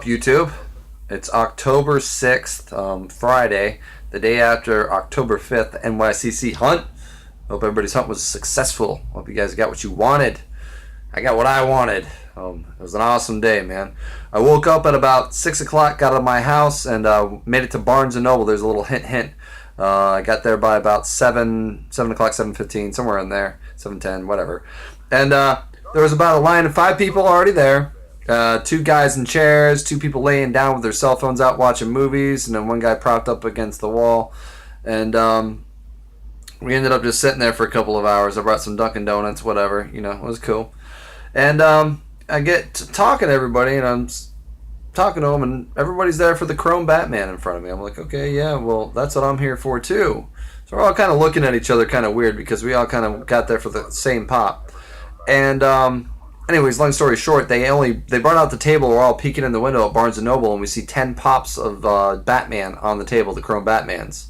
YouTube? It's October 6th, Friday, the day after October 5th NYCC hunt. Hope everybody's hunt was successful. Hope you guys got what you wanted. I got what I wanted. It was an awesome day, man. I woke up at about 6 o'clock, got out of my house, and made it to Barnes & Noble. There's a little hint. I got there by about 7 o'clock, 7:15, somewhere in there, 7:10, whatever. And there was about a line of 5 people already there. 2 guys in chairs, 2 people laying down with their cell phones out watching movies, and then 1 guy propped up against the wall. And we ended up just sitting there for a couple of hours. I brought some Dunkin' Donuts, whatever, it was cool. And I get to talking to everybody, and I'm talking to them, and everybody's there for the Chrome Batman in front of me. I'm like, okay, yeah, well, that's what I'm here for too. So we're all kind of looking at each other kind of weird because we all kind of got there for the same pop. And anyways, long story short, they brought out the table. We're all peeking in the window at Barnes & Noble, and we see 10 pops of Batman on the table, the Chrome Batmans.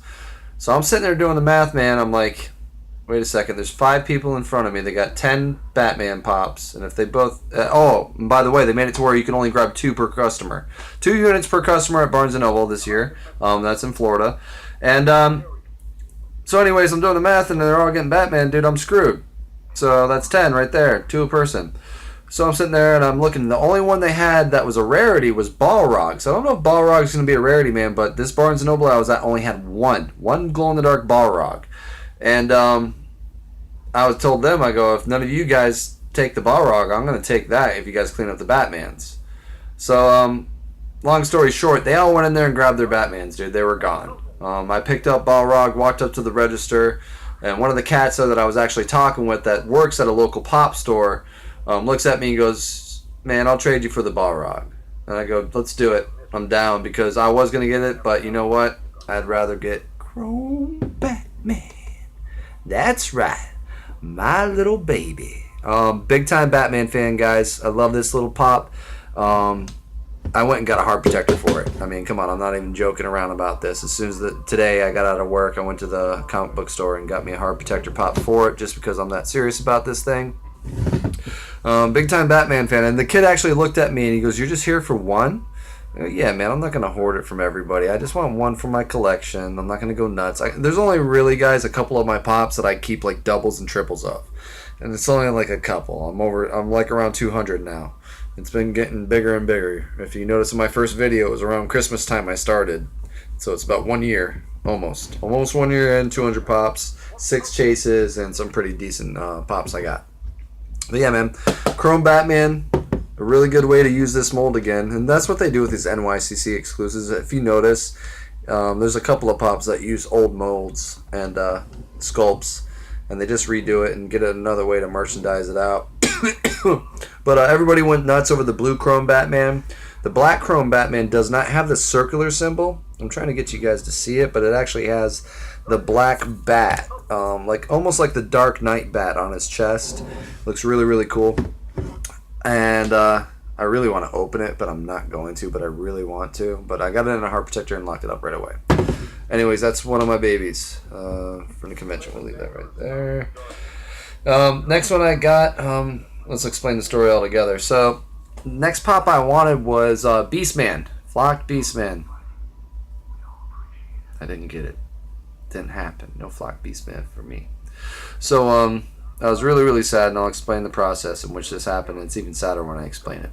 So I'm sitting there doing the math, man. I'm like, wait a second. There's 5 people in front of me. They got 10 Batman pops, and if they both... and by the way, they made it to where you can only grab 2 per customer. 2 units per customer at Barnes & Noble this year. That's in Florida. And so anyways, I'm doing the math, and they're all getting Batman. Dude, I'm screwed. So that's 10 right there, 2 a person. So I'm sitting there and I'm looking. The only one they had that was a rarity was Balrog. So I don't know if Balrog is going to be a rarity, man, but this Barnes & Noble I was at only had one glow-in-the-dark Balrog. And I was told them, I go, if none of you guys take the Balrog, I'm going to take that if you guys clean up the Batmans. So long story short, they all went in there and grabbed their Batmans, dude. They were gone. I picked up Balrog, walked up to the register, and one of the cats that I was actually talking with that works at a local pop store looks at me and goes, man, I'll trade you for the Balrog. And I go, let's do it. I'm down because I was going to get it, but you know what? I'd rather get Chrome Batman. That's right. My little baby. Big time Batman fan, guys. I love this little pop. I went and got a heart protector for it. I mean, come on, I'm not even joking around about this. As soon as today I got out of work, I went to the comic book store and got me a heart protector pop for it just because I'm that serious about this thing. Big time Batman fan. And the kid actually looked at me and he goes, you're just here for one? I go, yeah, man, I'm not going to hoard it from everybody. I just want one for my collection. I'm not going to go nuts. There's only really, guys, a couple of my pops that I keep like doubles and triples of. And it's only like a couple. I'm like around 200 now. It's been getting bigger and bigger. If you notice in my first video, it was around Christmas time I started. So it's about 1 year, almost 1 year in, 200 pops, 6 chases, and some pretty decent pops I got. But yeah, man, Chrome Batman, a really good way to use this mold again. And that's what they do with these NYCC exclusives. If you notice, there's a couple of pops that use old molds and sculpts, and they just redo it and get another way to merchandise it out. But everybody went nuts over the blue Chrome Batman. The black Chrome Batman does not have the circular symbol. I'm trying to get you guys to see it, but it actually has the black bat, like almost like the Dark Knight bat on his chest. Looks really, really cool. And I really want to open it, but I'm not going to, but I really want to. But I got it in a heart protector and locked it up right away. Anyways, that's one of my babies from the convention. We'll leave that right there. Next one I got, let's explain the story all together. So, next pop I wanted was Beastman. Flocked Beastman. I didn't get it. Didn't happen. No Flocked Beastman for me. So, I was really, really sad, and I'll explain the process in which this happened. It's even sadder when I explain it.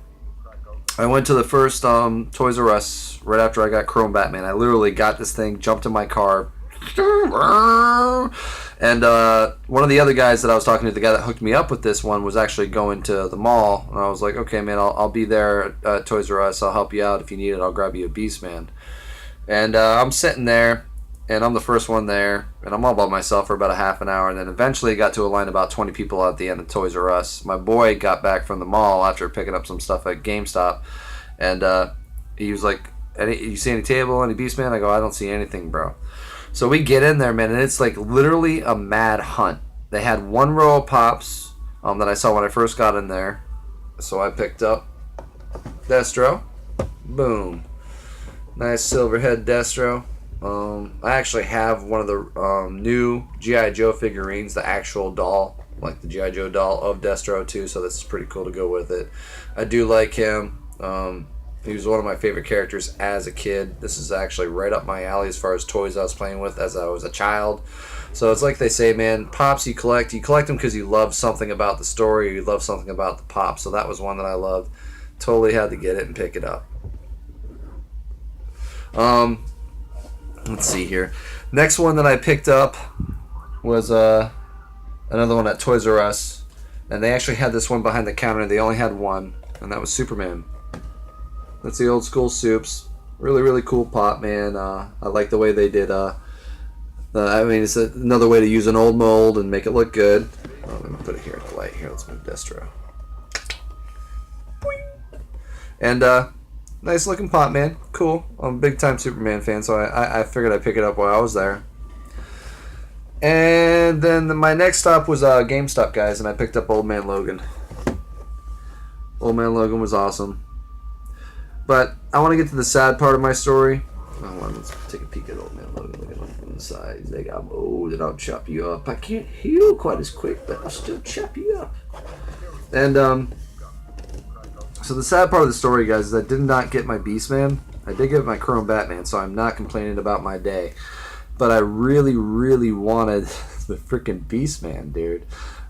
I went to the first Toys R Us right after I got Chrome Batman. I literally got this thing, jumped in my car, and one of the other guys that I was talking to, the guy that hooked me up with this one, was actually going to the mall, and I was like, okay, man, I'll be there at Toys R Us. I'll help you out if you need it. I'll grab you a Beastman. And I'm sitting there, and I'm the first one there, and I'm all by myself for about a half an hour, and then eventually got to a line about 20 people at the end of Toys R Us. My boy got back from the mall after picking up some stuff at GameStop, and he was like, you see any table, any Beastman? I go, I don't see anything, bro. So we get in there, man, and it's like literally a mad hunt. They had 1 row of pops that I saw when I first got in there. So I picked up Destro. Boom. Nice silver head Destro. I actually have one of the new G.I. Joe figurines, the actual doll, like the G.I. Joe doll of Destro too, so this is pretty cool to go with it. I do like him. He was one of my favorite characters as a kid. This is actually right up my alley as far as toys I was playing with as I was a child. So it's like they say, man, Pops you collect them because you love something about the story, or you love something about the Pop. So that was one that I loved. Totally had to get it and pick it up. Let's see here. Next one that I picked up was another one at Toys R Us, and they actually had this one behind the counter. They only had one, and that was Superman. That's the old school Supes. Really, really cool pop, man. I like the way they did. I mean, it's another way to use an old mold and make it look good. Let me put it here in the light. Here, let's move Destro. Boing. And nice looking pop, man. Cool. I'm a big time Superman fan, so I figured I'd pick it up while I was there. And then my next stop was GameStop, guys, and I picked up Old Man Logan. Old Man Logan was awesome. But I want to get to the sad part of my story. Let's take a peek at Old Man Logan. Look at him from the side. They got molded. I'll chop you up. I can't heal quite as quick, but I'll still chop you up. And so the sad part of the story, guys, is I did not get my Beastman. I did get my Chrome Batman, so I'm not complaining about my day. But I really, really wanted the freaking Beastman, dude.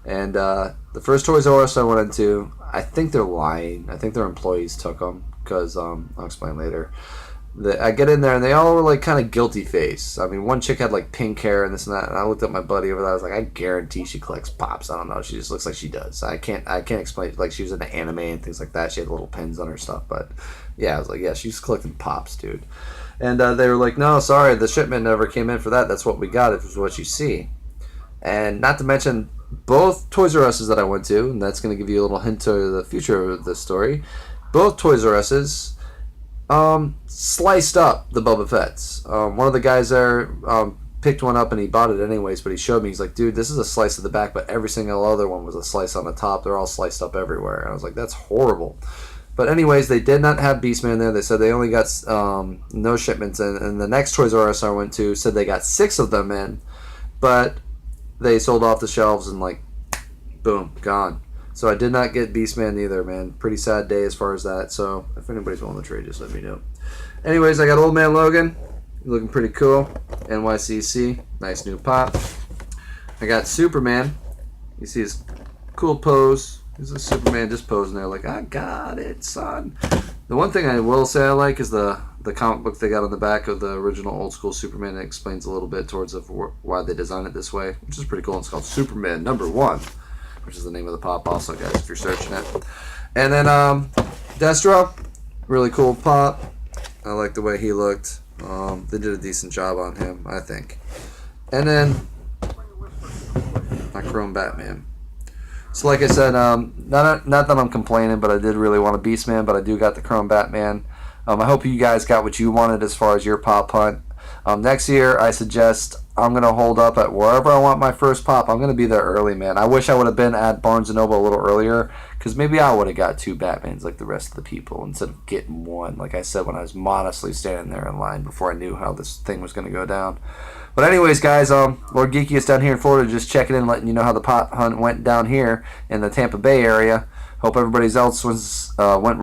And the first Toys R Us I went into, I think they're lying. I think their employees took them. Because I'll explain later. I get in there and they all were like kind of guilty face. I mean, one chick had like pink hair and this and that, and I looked at my buddy over there. I was like, I guarantee she collects Pops. I don't know. She just looks like she does. I can't explain it. Like, she was into anime and things like that. She had little pins on her stuff, but yeah, I was like, yeah, she's collecting Pops, dude. And they were like, no, sorry, the shipment never came in for that. That's what we got. It was what you see. And not to mention both Toys R Us's that I went to, and that's going to give you a little hint to the future of the story. Both Toys R Us's sliced up the Boba Fett's. One of the guys there picked one up and he bought it anyways, but he showed me. He's like, dude, this is a slice of the back, but every single other one was a slice on the top. They're all sliced up everywhere. And I was like, that's horrible. But anyways, they did not have Beastman there. They said they only got no shipments in. And the next Toys R Us I went to said they got 6 of them in, but they sold off the shelves and like, boom, gone. So I did not get Beastman either, man. Pretty sad day as far as that. So if anybody's willing to trade, just let me know. Anyways, I got Old Man Logan. Looking pretty cool. NYCC. Nice new pop. I got Superman. You see his cool pose. He's a Superman just posing there like, I got it, son. The one thing I will say I like is the comic book they got on the back of the original old school Superman. It explains a little bit towards of why they designed it this way, which is pretty cool. It's called Superman #1. Which is the name of the pop also, guys, if you're searching it. And then Destro, really cool pop. I like the way he looked. They did a decent job on him, I think. And then my Chrome Batman. So like I said, not that I'm complaining, but I did really want a Beastman, but I do got the Chrome Batman. I hope you guys got what you wanted as far as your pop hunt. Next year, I suggest I'm going to hold up at wherever I want my first pop. I'm going to be there early, man. I wish I would have been at Barnes & Noble a little earlier, because maybe I would have got 2 Batmans like the rest of the people instead of getting one, like I said, when I was modestly standing there in line before I knew how this thing was going to go down. But anyways, guys, Lord Geeky is down here in Florida just checking in, letting you know how the pop hunt went down here in the Tampa Bay area. Hope everybody else went